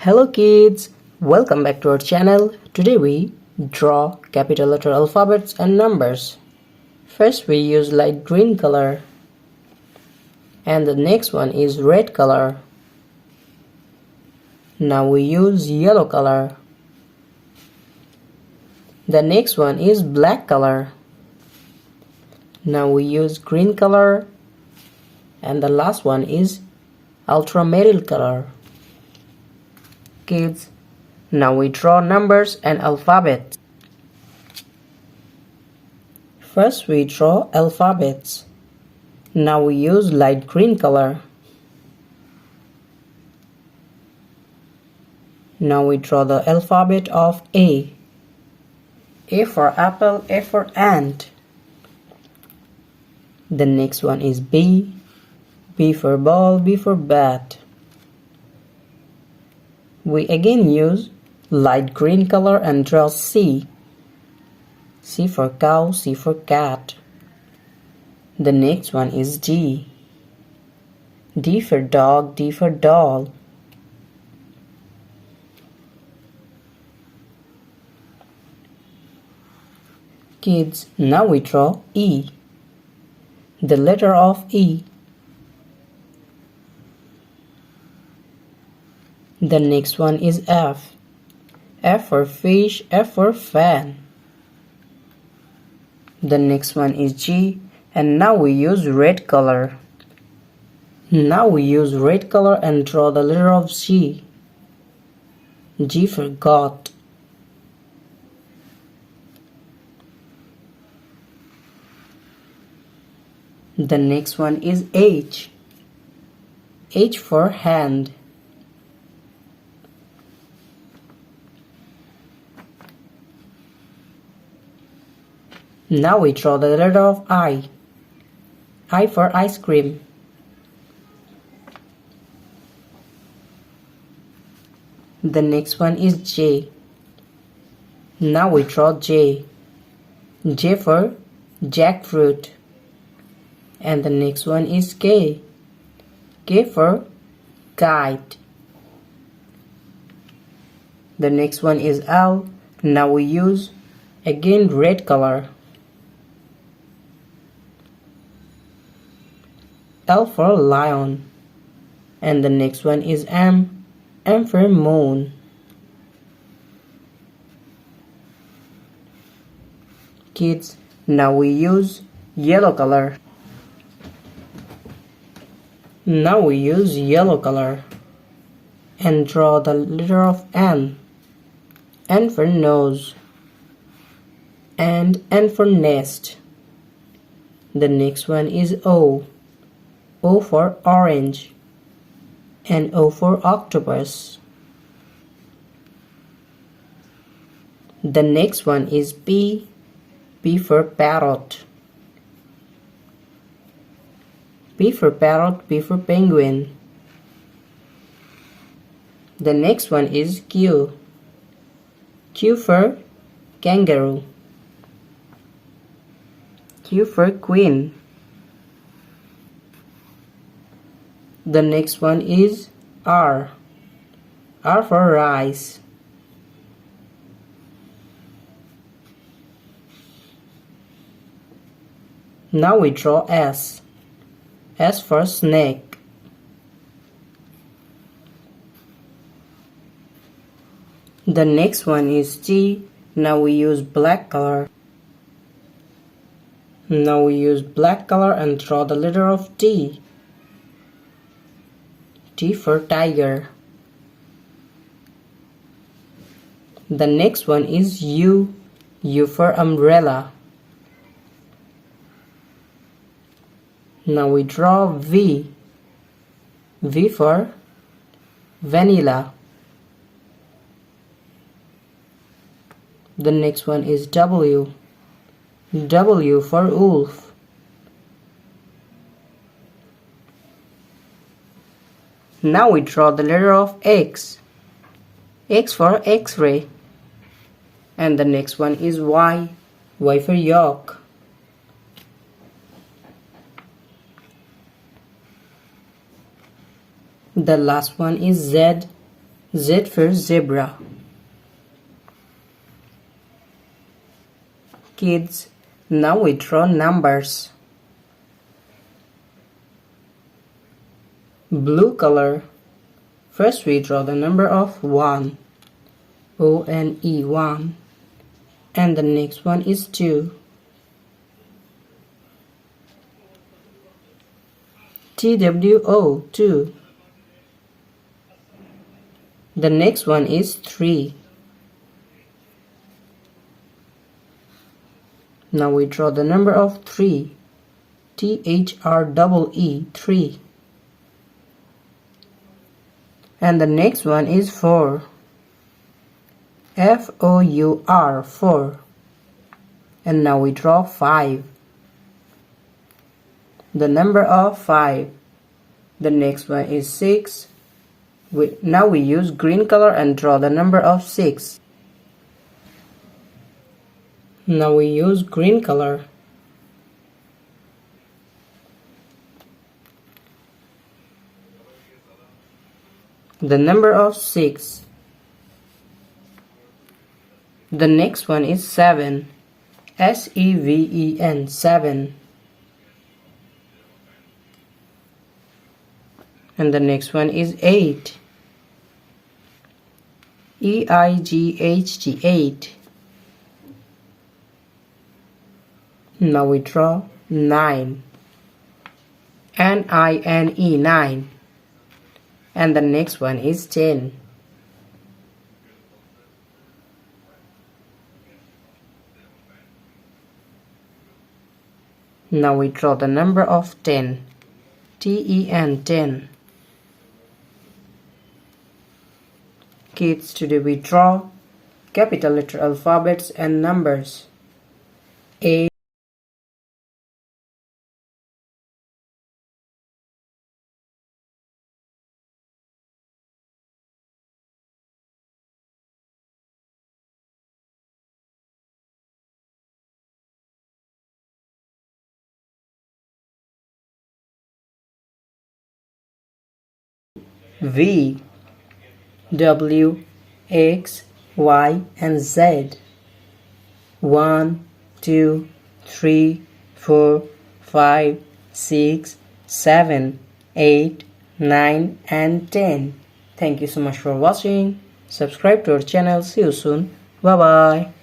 Hello kids, welcome back to our channel. Today we draw capital letter alphabets and numbers. First we use light green color and the next one is red color. Now we use yellow color. The next one is black color. Now we use green color and the last one is ultramarine color. Kids, now we draw numbers and alphabets. First we draw alphabets. Now we use light green color. Now we draw the alphabet of A. A for apple, A for ant. The next one is B. B for ball, B for bat. We again use light green color and draw C. C for cow, C for cat. The next one is D. D for dog, D for doll. Kids, now we draw E. The letter of E. The next one is F. F for fish, F for fan. The next one is G, and now we use red color. Now we use red color and draw the letter of G. G for goat. The next one is H. H for hand. Now we draw the letter of I. I for ice cream. The next one is J. Now we draw J. J for jackfruit. And the next one is K. K for kite. The next one is L. Now we use again red color. L for lion. And the next one is M. M for moon. Kids, now we use yellow color. Now we use yellow color and draw the letter of N. N for nose and N for nest. The next one is O. O for orange and O for octopus. The next one is P. P for parrot. P for parrot, P for penguin. The next one is Q. Q for kangaroo. Q for queen. The next one is R. R for rice. Now we draw S. S for snake. The next one is T. Now we use black color. Now we use black color and draw the letter of T. T for tiger. The next one is U. U for umbrella. Now we draw V. V for vanilla. The next one is W. W for wolf. Now we draw the letter of X. X for X-ray. And the next one is Y. Y for yolk. The last one is Z. Z for zebra. Kids, now we draw numbers. Blue color. First we draw the number of 1. O-N-E, 1. And the next one is 2. T-W-O, 2. The next one is 3. Now we draw the number of 3. T-H-R-E-E, 3. And the next one is 4. F-O-U-R, 4. And now we draw 5. The number of 5. The next one is 6. Now we use green color and draw the number of 6. Now we use green color. The number of 6. The next one is 7. S-E-V-E-N, 7. And the next one is 8. E-I-G-H-T, 8. Now we draw 9. N-I-N-E, 9. And the next one is 10. Now we draw the number of 10. T-E-N, 10. Kids, today we draw capital letter alphabets and numbers. A, V, W, X, Y, and Z. 1, 2, 3, 4, 5, 6, 7, 8, 9, and 10. Thank you so much for watching. Subscribe to our channel. See you soon. Bye bye.